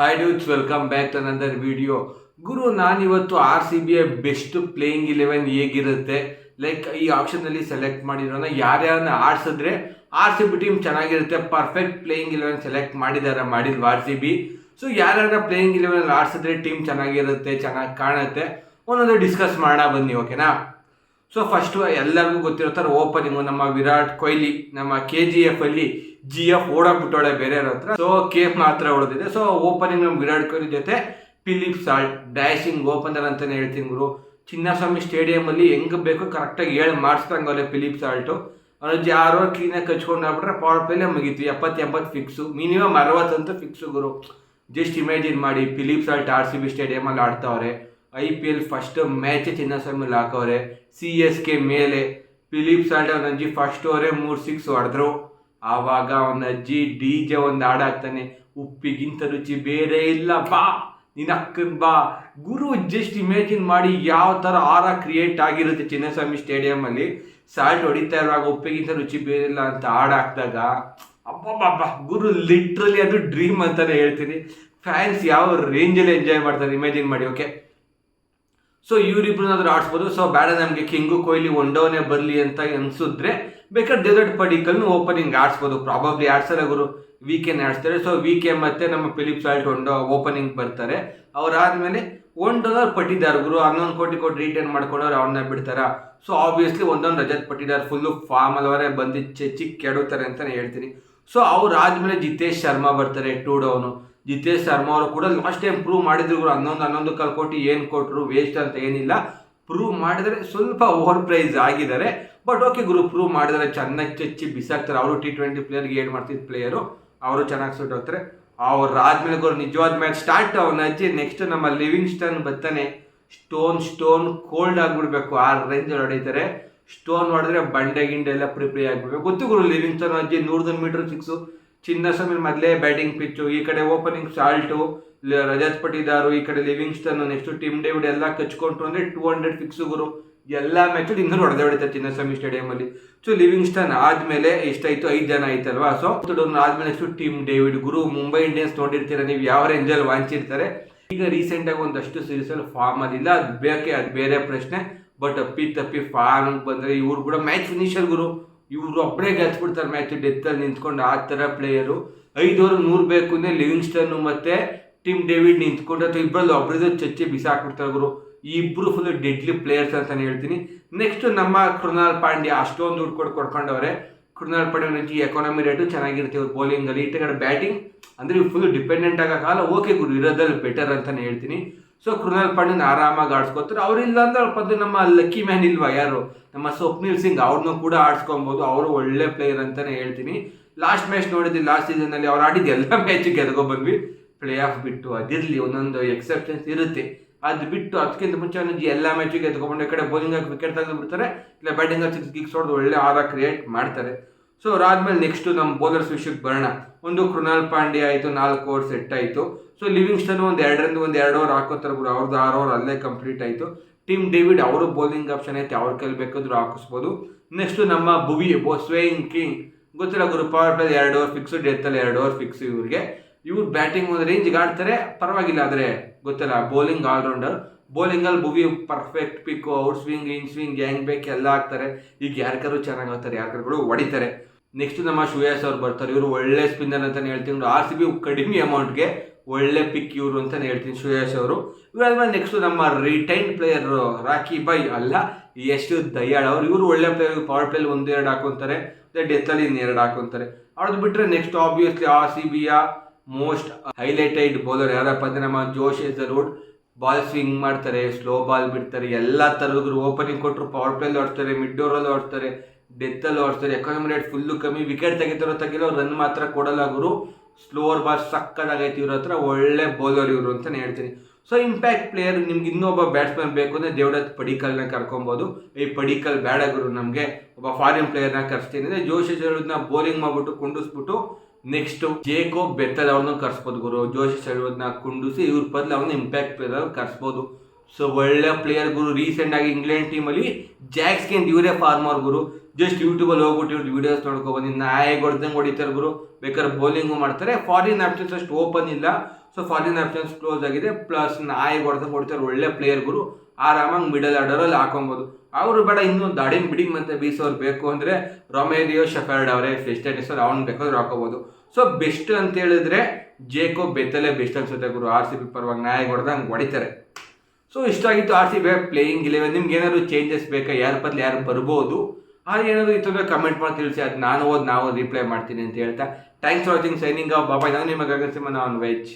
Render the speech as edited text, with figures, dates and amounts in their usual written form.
Hi dudes, welcome back to another video. ಗುರು, ನಾನಿವತ್ತು RCBಯ ಬೆಸ್ಟ್ ಪ್ಲೇಯಿಂಗ್ 11 ಹೇಗಿರುತ್ತೆ, ಲೈಕ್ ಈ ಆಪ್ಷನಲ್ಲಿ ಸೆಲೆಕ್ಟ್ ಮಾಡಿರೋನ ಯಾರ್ಯಾರನ್ನ ಆಡಿಸಿದ್ರೆ RCB ಟೀಮ್ ಚೆನ್ನಾಗಿರುತ್ತೆ, ಪರ್ಫೆಕ್ಟ್ ಪ್ಲೇಯಿಂಗ್ 11 ಸೆಲೆಕ್ಟ್ ಮಾಡಿಲ್ವಾ RCB. ಸೊ ಯಾರ್ಯಾರ ಪ್ಲೇಯಿಂಗ್ 11 ಆಡಿಸಿದ್ರೆ ಟೀಮ್ ಚೆನ್ನಾಗಿರುತ್ತೆ, ಚೆನ್ನಾಗಿ ಕಾಣುತ್ತೆ, ಒಂದೊಂದು ಡಿಸ್ಕಸ್ ಮಾಡೋಣ ಬನ್ನಿ, ಓಕೆನಾ. ಸೊ ಫಸ್ಟು ಎಲ್ಲರಿಗೂ ಗೊತ್ತಿರೋ ಥರ ಓಪನಿಂಗು ನಮ್ಮ ವಿರಾಟ್ ಕೊಹ್ಲಿ ನಮ್ಮ KGF ಅಲ್ಲಿ GF ಓಡಾಕ್ಬಿಟ್ಟೋಳೆ ಬೇರೆಯವ್ರ ಹತ್ರ. ಸೊ KF ಮಾತ್ರ ಹೊಡೆದಿದೆ. ಸೊ ಓಪನಿಂಗ್ ನಮ್ಮ ವಿರಾಟ್ ಕೊಹ್ಲಿ ಜೊತೆ ಫಿಲಿಪ್ ಸಾಲ್ಟ್ ಡ್ಯಾಶಿಂಗ್ ಓಪನರ್ ಅಂತಾನೆ ಹೇಳ್ತೀನಿ ಗುರು. ಚಿನ್ನಸ್ವಾಮಿ ಸ್ಟೇಡಿಯಂ ಅಲ್ಲಿ ಹೆಂಗ್ ಬೇಕು ಕರೆಕ್ಟಾಗಿ ಹೇಳಿ ಮಾಡಿಸ್ದಂಗವ್ರೆ ಫಿಲಿಪ್ ಸಾಲ್ಟು. ಅವ್ರು ಯಾರೋ ಕ್ಲೀನಾಗಿ ಕಚ್ಕೊಂಡು ಆಗ್ಬಿಟ್ರೆ ಪವರ್ ಪ್ಲೇಲೇ ಮುಗೀತು. 70-80 ಫಿಕ್ಸು, ಮಿನಿಮಮ್ 60 ಅಂತೂ ಫಿಕ್ಸು ಗುರು. ಜಸ್ಟ್ ಇಮ್ಯಾಜಿನ್ ಮಾಡಿ, ಫಿಲಿಪ್ ಸಾಲ್ಟ್ RCB ಸ್ಟೇಡಿಯಮಲ್ಲಿ ಆಡ್ತಾವ್ರೆ. IPL ಫಸ್ಟ್ ಮ್ಯಾಚ್ ಚಿನ್ನಸ್ವಾಮಿಲಿ ಹಾಕವ್ರೆ. CSK ಮೇಲೆ ಫಿಲಿಪ್ ಸಾಲ್ಟ್ ಅವನಜ್ಜಿ ಫಸ್ಟ್ ಓವರೇ 3 6 ಹೊಡೆದ್ರು. ಆವಾಗ ಅವನಜ್ಜಿ DJ ಒಂದು ಹಾಡಾಗ್ತಾನೆ, ಉಪ್ಪಿಗಿಂತ ರುಚಿ ಬೇರೆ ಇಲ್ಲ ಬಾ ನಿನ್ನ ಅಕ್ಕನ್ ಬಾ. ಗುರು, ಜಸ್ಟ್ ಇಮ್ಯಾಜಿನ್ ಮಾಡಿ ಯಾವ ಥರ ಆರ ಕ್ರಿಯೇಟ್ ಆಗಿರುತ್ತೆ ಚಿನ್ನಸ್ವಾಮಿ ಸ್ಟೇಡಿಯಂ ಅಲ್ಲಿ. ಸಾಲ್ಟ್ ಹೊಡಿತಾ ಇರುವಾಗ ಉಪ್ಪಿಗಿಂತ ರುಚಿ ಬೇರೆ ಇಲ್ಲ ಅಂತ ಹಾಡಾಕ್ದಾಗ ಅಬ್ಬಬ್ಬಬ್ಬ ಗುರು, ಲಿಟ್ರಲಿ ಅದು ಡ್ರೀಮ್ ಅಂತಾನೆ ಹೇಳ್ತೀನಿ. ಫ್ಯಾನ್ಸ್ ಯಾವ ರೇಂಜಲ್ಲಿ ಎಂಜಾಯ್ ಮಾಡ್ತಾರೆ ಇಮ್ಯಾಜಿನ್ ಮಾಡಿ, ಓಕೆ. ಸೊ ಇವರಿಬ್ರನ್ನಾದ್ರೂ ಆಡಿಸ್ಬೋದು. ಸೊ ಬೇಡ ನಮಗೆ ಕಿಂಗು ಕೊಹ್ಲಿ ಒಂಡವನೇ ಬರಲಿ ಅಂತ ಅನ್ಸಿದ್ರೆ ಬೇಕಾದ್ರೆ ಡೆಸರ್ಟ್ ಪಡಿಕಲ್ನು ಓಪನಿಂಗ್ ಆಡಿಸ್ಬೋದು. ಪ್ರಾಬಬ್ಲಿ ಆಡ್ಸಲ್ಲ ಗುರು, ವೀಕೆಂಡ್ ಆಡಿಸ್ತಾರೆ. ಸೊ ವೀಕೆಂಡ್ ಮತ್ತೆ ನಮ್ಮ ಫಿಲಿಪ್ ಸಾಲ್ಟ್ ಓಪನಿಂಗ್ ಬರ್ತಾರೆ. ಅವ್ರಾದ್ಮೇಲೆ $1 ಪಟ್ಟಿದಾರ್ ಗುರು, 11 ಕೋಟಿ ಕೊಟ್ಟು ರಿಟರ್ನ್ ಮಾಡ್ಕೊಂಡವ್ರು ಅವ್ರನ್ನ ಬಿಡ್ತಾರ. ಸೊ ಆಬ್ವಿಯಸ್ಲಿ ಒಂದೊಂದು ರಜತ್ ಪಟ್ಟಿದಾರ್ ಫುಲ್ಲು ಫಾರ್ಮ್ ಅಲ್ಲವರೆ ಬಂದು ಚಿಕ್ಕ ಕೆಡುತ್ತಾರೆ ಅಂತಾನೆ ಹೇಳ್ತೀನಿ. ಸೊ ಅವ್ರಾದ್ಮೇಲೆ ಜಿತೇಶ್ ಶರ್ಮಾ ಬರ್ತಾರೆ, 2 ಡೌನು. ಜಿತೇಶ್ ಶರ್ಮಾ ಅವರು ಕೂಡ ಲಾಸ್ಟ್ ಟೈಮ್ ಪ್ರೂವ್ ಮಾಡಿದ್ರು ಗುರು. 11 ಕೋಟಿ ಏನು ಕೊಟ್ಟರು ವೇಸ್ಟ್ ಅಂತ ಏನಿಲ್ಲ. ಪ್ರೂವ್ ಮಾಡಿದರೆ ಸ್ವಲ್ಪ ಓವರ್ ಪ್ರೈಸ್ ಆಗಿದ್ದಾರೆ, ಬಟ್ ಓಕೆ ಗುರು, ಪ್ರೂವ್ ಮಾಡಿದರೆ ಚೆನ್ನಾಗಿ ಚಚ್ಚಿ ಬಿಸಾಕ್ತಾರೆ. ಅವರು T20 ಪ್ಲೇಯರ್ಗೆ ಏನು ಮಾಡ್ತಿದ್ದ ಪ್ಲೇಯರು, ಅವರು ಚೆನ್ನಾಗಿ ಸೂಟ್ ಹೋಗ್ತಾರೆ. ಅವ್ರಾದ್ಮೇಲೆ ಗುರು ನಿಜವಾದ ಮ್ಯಾಚ್ ಸ್ಟಾರ್ಟ್. ಅವನ ಅಜ್ಜಿ ನೆಕ್ಸ್ಟ್ ನಮ್ಮ ಲಿವಿಂಗ್ಸ್ಟನ್ ಬರ್ತಾನೆ. ಸ್ಟೋನ್ ಕೋಲ್ಡ್ ಆಗಿಬಿಡ್ಬೇಕು, ಆ ರೇಂಜ್ ಹೊಡಿತಾರೆ. ಸ್ಟೋನ್ ಹೊಡೆದ್ರೆ ಬಂಡೆ ಗಿಂಡೆ ಎಲ್ಲ ಪ್ರಿಪೇರ್ ಆಗಿಬಿಡ್ಬೇಕು. ಗೊತ್ತು ಗುರು, ಲಿವಿಂಗ್ಸ್ಟನ್ ಅಜ್ಜಿ 100 ಮೀಟರ್ ಸಿಕ್ಸು. ಚಿನ್ನಸ್ವಾಮಿ ಮೊದಲೇ ಬ್ಯಾಟಿಂಗ್ ಪಿಚ್ಚು, ಈ ಕಡೆ ಓಪನಿಂಗ್ ಸಾಲ್ಟು, ರಜತ್ ಪಟ್ಟಿದಾರು, ಈ ಕಡೆ ಲಿವಿಂಗ್ಸ್ಟನ್, ನೆಕ್ಸ್ಟ್ ಟಿಮ್ ಡೇವಿಡ್ ಎಲ್ಲ ಕಚ್ಕೊಂಡ್ರು ಅಂದರೆ 200 ಫಿಕ್ಸು ಗುರು. ಎಲ್ಲ ಮ್ಯಾಚು ಇನ್ನೂ ಹೊಡೆದಿರ್ತಾರೆ ಚಿನ್ನಸ್ವಾಮಿ ಸ್ಟೇಡಿಯಮಲ್ಲಿ. ಸೊ ಲಿವಿಂಗ್ಸ್ಟನ್ ಆದಮೇಲೆ ಎಷ್ಟಾಯಿತು, 5 ಜನ ಆಯ್ತಲ್ವಾ. ಸೊ ಆದ್ಮೇಲೆ ನೆಕ್ಸ್ಟ್ ಟಿಮ್ ಡೇವಿಡ್ ಗುರು. ಮುಂಬೈ ಇಂಡಿಯನ್ಸ್ ನೋಡಿರ್ತೀರ ನೀವು, ಯಾವ ರೇಂಜಲ್ಲಿ ವಾಂಚಿರ್ತಾರೆ. ಈಗ ರೀಸೆಂಟಾಗಿ ಒಂದಷ್ಟು ಸೀರೀಸಲ್ಲಿ ಫಾರ್ಮ್ ಅದಿಲ್ಲ, ಅದು ಬೇರೆ ಪ್ರಶ್ನೆ. ಬಟ್ ತಪ್ಪಿ ಫಾರ್ಮ್ ಬಂದರೆ ಇವ್ರು ಕೂಡ ಮ್ಯಾಚ್ ಫಿನಿಷರ್ ಗುರು. ಇವರು ಒಬ್ಬರೇ ಗೆಲ್ಸ್ಬಿಡ್ತಾರೆ ಮ್ಯಾಚ್, ಡೆತ್ತಲ್ಲಿ ನಿಂತ್ಕೊಂಡು. ಆ ಥರ ಪ್ಲೇಯರು. 5 ಓವರ್ 100 ಬೇಕು ಅಂದರೆ ಲಿವಿಂಗ್ಸ್ಟನ್ ಮತ್ತು ಟಿಮ್ ಡೇವಿಡ್ ನಿಂತ್ಕೊಂಡು ಅಥವಾ ಇಬ್ಬರಲ್ಲಿ ಒಬ್ಬರದ್ದು ಚಚ್ಚಿ ಬಿಸಾಕ್ಬಿಡ್ತಾರೆ ಗುರು. ಈ ಇಬ್ಬರು ಫುಲ್ ಡೆಡ್ಲಿ ಪ್ಲೇಯರ್ಸ್ ಅಂತಾನೆ ಹೇಳ್ತೀನಿ. ನೆಕ್ಸ್ಟ್ ನಮ್ಮ ಕೃಣಾಲ್ ಪಾಂಡ್ಯ, ಅಷ್ಟೊಂದು ದುಡ್ಡು ಕೊಡ್ಕೊಂಡವ್ರೆ. ಕೃಣಾಲ್ ಪಾಂಡ್ಯ ಎಕಾನಮಿ ರೇಟು ಚೆನ್ನಾಗಿರುತ್ತೆ ಇವ್ರು ಬೌಲಿಂಗಲ್ಲಿ. ಈ ಕಡೆ ಬ್ಯಾಟಿಂಗ್ ಅಂದರೆ ಇವ್ರು ಫುಲ್ ಡಿಪೆಂಡೆಂಟ್ ಆಗೋಕ್ಕಲ್ಲ. ಓಕೆ ಗುರು, ಇರೋದ್ರಲ್ಲಿ ಬೆಟರ್ ಅಂತಾನೆ ಹೇಳ್ತೀನಿ. ಸೊ ಕೃಣಾಲ್ ಪಾಂಡ್ಯನ ಆರಾಮಾಗಿ ಆಡಿಸ್ಕೊತಾರೆ. ಅವ್ರಿಲ್ಲ ಅಂದ್ರೆ ಪದ್ದು ನಮ್ಮ ಲಕ್ಕಿ ಮ್ಯಾನ್ ಇಲ್ವಾ ಯಾರು, ನಮ್ಮ ಸ್ವಪ್ನಿಲ್ ಸಿಂಗ್, ಅವ್ರನ್ನೂ ಕೂಡ ಆಡಿಸ್ಕೊಬೋದು. ಅವರು ಒಳ್ಳೆ ಪ್ಲೇಯರ್ ಅಂತಾನೆ ಹೇಳ್ತೀನಿ. ಲಾಸ್ಟ್ ಮ್ಯಾಚ್ ನೋಡಿದ್ವಿ, ಲಾಸ್ಟ್ ಸೀಸನಲ್ಲಿ ಅವ್ರು ಆಡಿದ್ದು ಎಲ್ಲ ಮ್ಯಾಚಿಗೆ ಗೆದ್ಕೊಂಡ್ಬಂದ್ವಿ. ಪ್ಲೇ ಆಫ್ ಬಿಟ್ಟು ಅದಿರಲಿ, ಒಂದೊಂದು ಎಕ್ಸೆಪ್ಷನ್ಸ್ ಇರುತ್ತೆ. ಅದು ಬಿಟ್ಟು ಅದಕ್ಕಿಂತ ಮುಂಚೆ ಎಲ್ಲ ಮ್ಯಾಚಿಗೆ ಎತ್ಕೊಂಡು ಈ ಕಡೆ ಬೌಲಿಂಗ್ ಆಗಿ ವಿಕೆಟ್ ತೆಗೆದು ಬಿಡ್ತಾರೆ, ಇಲ್ಲ ಬ್ಯಾಟಿಂಗ್ ಆಗಿ 6 ಗಿಕ್ಸ್ ಹೊಡೆದು ಒಳ್ಳೆ ಆರ ಕ್ರಿಯೇಟ್ ಮಾಡ್ತಾರೆ. ಸೊ ಅದಾದ್ಮೇಲೆ ನೆಕ್ಸ್ಟು ನಮ್ಮ ಬೌಲರ್ಸ್ ವಿಷಯಕ್ಕೆ ಬರೋಣ. ಒಂದು ಕೃಣಾಲ್ ಪಾಂಡ್ಯ ಆಯಿತು, 4 ಓವರ್ ಸೆಟ್ ಆಯಿತು. ಸೊ ಲಿವಿಂಗ್ಸ್ಟನ್ ಒಂದು 2 ಓವರ್ ಹಾಕೋತಾರೆ ಗುರು. ಅವ್ರದ್ದು 6 ಓವರ್ ಅಲ್ಲೇ ಕಂಪ್ಲೀಟ್ ಆಯಿತು. ಟಿಮ್ ಡೇವಿಡ್ ಅವರು ಬೌಲಿಂಗ್ ಆಪ್ಷನ್ ಐತೆ, ಅವ್ರ ಕೈಲಿ ಬೇಕಾದ್ರೂ ಹಾಕಿಸ್ಬೋದು. ನೆಕ್ಸ್ಟು ನಮ್ಮ ಸ್ವೇಯಿಂಗ್ ಕಿಂಗ್, ಗೊತ್ತಿಲ್ಲ ಗುರು, ಪವರ್ ಪ್ಲೇ 2 ಓವರ್ ಫಿಕ್ಸು, ಡೆತ್ತಲ್ಲಿ 2 ಓವರ್ ಫಿಕ್ಸು ಇವ್ರಿಗೆ. ಇವ್ರು ಬ್ಯಾಟಿಂಗ್ ಒಂದು ರೇಂಜ್ಗೆ ಆಡ್ತಾರೆ, ಪರವಾಗಿಲ್ಲ. ಆದರೆ ಗೊತ್ತಿಲ್ಲ, ಬೌಲಿಂಗ್ ಆಲ್ರೌಂಡರ್. ಬೌಲಿಂಗಲ್ಲಿ Bhuvi perfect pick, out swing, in swing, ಹೆಂಗ್ ಬೇಕು ಎಲ್ಲ ಆಗ್ತಾರೆ. ಈಗ ಯಾರ್ಕರು ಚೆನ್ನಾಗಿ ಆಗ್ತಾರೆ, ಯಾರ್ಕರುಗಳು ಹೊಡಿತಾರೆ. ನೆಕ್ಸ್ಟ್ ನಮ್ಮ ಶ್ರೇಯಸ್ ಅವ್ರು ಬರ್ತಾರೆ. ಇವರು ಒಳ್ಳೆ ಸ್ಪಿನ್ನರ್ ಅಂತಾನೆ ಹೇಳ್ತೀನಿ. RCB ಕಡಿಮೆ ಅಮೌಂಟ್ಗೆ ಒಳ್ಳೆ ಪಿಕ್ ಇವರು ಅಂತಾನೆ ಹೇಳ್ತೀನಿ, ಶ್ರೇಯಸ್ ಅವರು. ಇವಾದ್ಮೇಲೆ ನೆಕ್ಸ್ಟ್ ನಮ್ಮ ರಿಟೈನ್ ಪ್ಲೇಯರ್ ರಾಕಿ ಬಾಯ್ ಅಲ್ಲ, ಎಷ್ಟು ದಯಾಳ್ ಅವರು. ಇವರು ಒಳ್ಳೆ ಪ್ಲೇಯರ್, ಪವರ್ ಪ್ಲೇಲಿ 1-2 ಹಾಕೊಂತಾರೆ, ಡೆತ್ತಲ್ಲಿ 2 ಹಾಕೊಂತಾರೆ. ಅವ್ರದ್ದು ಬಿಟ್ಟರೆ ನೆಕ್ಸ್ಟ್ ಆಬ್ವಿಯಸ್ಲಿ RCBಯ ಮೋಸ್ಟ್ ಹೈಲೈಟೆಡ್ ಬೌಲರ್ ಯಾರಪ್ಪ ಅಂದರೆ ನಮ್ಮ ಜೋಶ್ ಹೇಜಲ್ವುಡ್. ಬಾಲ್ ಸ್ವಿಂಗ್ ಮಾಡ್ತಾರೆ, ಸ್ಲೋ ಬಾಲ್ ಬಿಡ್ತಾರೆ, ಎಲ್ಲ ಥರದ್ರು. ಓಪನಿಂಗ್ ಕೊಟ್ಟರು ಪವರ್ ಪ್ಲೇಲಿ ಆಡ್ತಾರೆ, ಮಿಡ್ ಓವರಲ್ಲಿ ಆಡ್ತಾರೆ, ಡೆತ್ತಲ್ಲಿ ಆಡ್ತಾರೆ. ಎಕಾನಮಿ ರೇಟ್ ಫುಲ್ಲು ಕಮ್ಮಿ, ವಿಕೆಟ್ ತೆಗಿತಾರೋ ರನ್ ಮಾತ್ರ ಕೊಡಲ್ಲ ಗುರು. ಸ್ಲೋವರ್ ಬಾಲ್ ಸಕ್ಕದಾಗೈತಿ ಇವ್ರ ಹತ್ರ, ಒಳ್ಳೆ ಬೌಲರ್ ಇವರು ಅಂತಲೇ ಹೇಳ್ತೀನಿ. ಸೊ ಇಂಪ್ಯಾಕ್ಟ್ ಪ್ಲೇಯರ್ ನಿಮ್ಗೆ ಇನ್ನೊಬ್ಬ ಬ್ಯಾಟ್ಸ್ಮನ್ ಬೇಕು ಅಂದರೆ ದೇವದತ್ ಪಡಿಕಲ್ನ ಕರ್ಕೊಬೋದು. ಈ ಪಡಿಕಲ್ ಬೇಡ ಗುರು, ನಮಗೆ ಒಬ್ಬ ಫಾರಿನ್ ಪ್ಲೇಯರ್ನ ಕರ್ಸ್ತೀನಿ ಅಂದರೆ ಜೋಶ್ ಹೇಜಲ್ವುಡ್ನ ಬೌಲಿಂಗ್ ಮಾಡಿಬಿಟ್ಟು ಕುಂಡಿಸ್ಬಿಟ್ಟು ನೆಕ್ಸ್ಟ್ ಜೇಕೋಬ್ ಬೆಥೆಲ್ ಅವ್ರನ್ನ ಕರ್ಸ್ಬೋದು ಗುರು. ಜೋಶ್ ಹೇಜಲ್ವುಡ್ನ ಕುಂಡಿಸಿ ಇವ್ರ ಬದಲು ಅವ್ರನ್ನ ಇಂಪ್ಯಾಕ್ಟ್ ಪ್ಲೇಯರ್ ಕರ್ಸ್ಬೋದು. ಸೊ ಒಳ್ಳೆ ಪ್ಲೇಯರ್ ಗುರು. ರೀಸೆಂಟಾಗಿ ಇಂಗ್ಲೆಂಡ್ ಟೀಮಲ್ಲಿ ಜಾಕ್ಸ್ಗೆ ಇವರೇ ಫಾರ್ಮರ್ ಗುರು. ಜಸ್ಟ್ ಯೂಟ್ಯೂಬಲ್ಲಿ ಹೋಗ್ಬಿಟ್ಟು ಇವ್ರು ವೀಡಿಯೋಸ್ ನೋಡ್ಕೊಬಂದು ನಾಯಿಗೆ ಹೊಡೆದಂಗೆ ಹೊಡಿತಾರೆ ಗುರು. ಬೇಕಾದ್ರೆ ಬೌಲಿಂಗು ಮಾಡ್ತಾರೆ. ಫಾರಿನ್ ಆಪ್ಷನ್ಸ್ ಅಷ್ಟು ಓಪನ್ ಇಲ್ಲ. ಸೊ ಫಾರಿನ್ ಆಪ್ಷನ್ಸ್ ಕ್ಲೋಸ್ ಆಗಿದೆ. ಪ್ಲಸ್ ನಾಯಿಗೆ ಕೊಡ್ತಾರೆ ಒಳ್ಳೆ ಪ್ಲೇಯರ್ ಗುರು, ಆರಾಮಾಗಿ ಮಿಡಲ್ ಆರ್ಡರಲ್ಲಿ ಹಾಕೊಬೋದು. ಅವರು ಬೇಡ ಇನ್ನೂ ದಾಡಿನ ಬಿಡಿಂಗ್ ಮತ್ತೆ ಬೀಸೋರು ಬೇಕು ಅಂದರೆ ರೊಮೇರಿಯೋ ಶೆಫರ್ಡ್ ಅವರೇ ಫೆಸ್ಟೆನಿಸ್ ಅವ್ನು ಬೇಕಾದ್ರೆ ಹಾಕೋಬೋದು. ಸೊ ಬೆಸ್ಟ್ ಅಂತ ಹೇಳಿದ್ರೆ ಜೇಕೋಬ್ ಬೆತ್ತಲೆ ಬೆಸ್ಟ್ ಅನ್ಸುತ್ತೆ ಗುರು. RCB ಪರವಾಗಿ ನಾಯಿಗೆ ಹಂಗೆ ಹೊಡಿತಾರೆ. ಸೊ ಇಷ್ಟ ಆಗಿತ್ತು RCB ಪ್ಲೇಯಿಂಗ್ 11. ನಿಮ್ಗೆ ಏನಾದ್ರು ಚೇಂಜಸ್ ಬೇಕಾ, ಯಾರ ಬದಲು ಯಾರು ಬರ್ಬೋದು, ಅದು ಏನಾದರೂ ಇತ್ತು ಕಮೆಂಟ್ ಮಾಡಿ ತಿಳಿಸಿ. ಅದು ನಾವು ರಿಪ್ಲೈ ಮಾಡ್ತೀನಿ ಅಂತ ಹೇಳ್ತಾ thanks for watching, signing off bye-bye. ನಾನು ನಿಮಗೆ ನಾನು ವೆಜ್.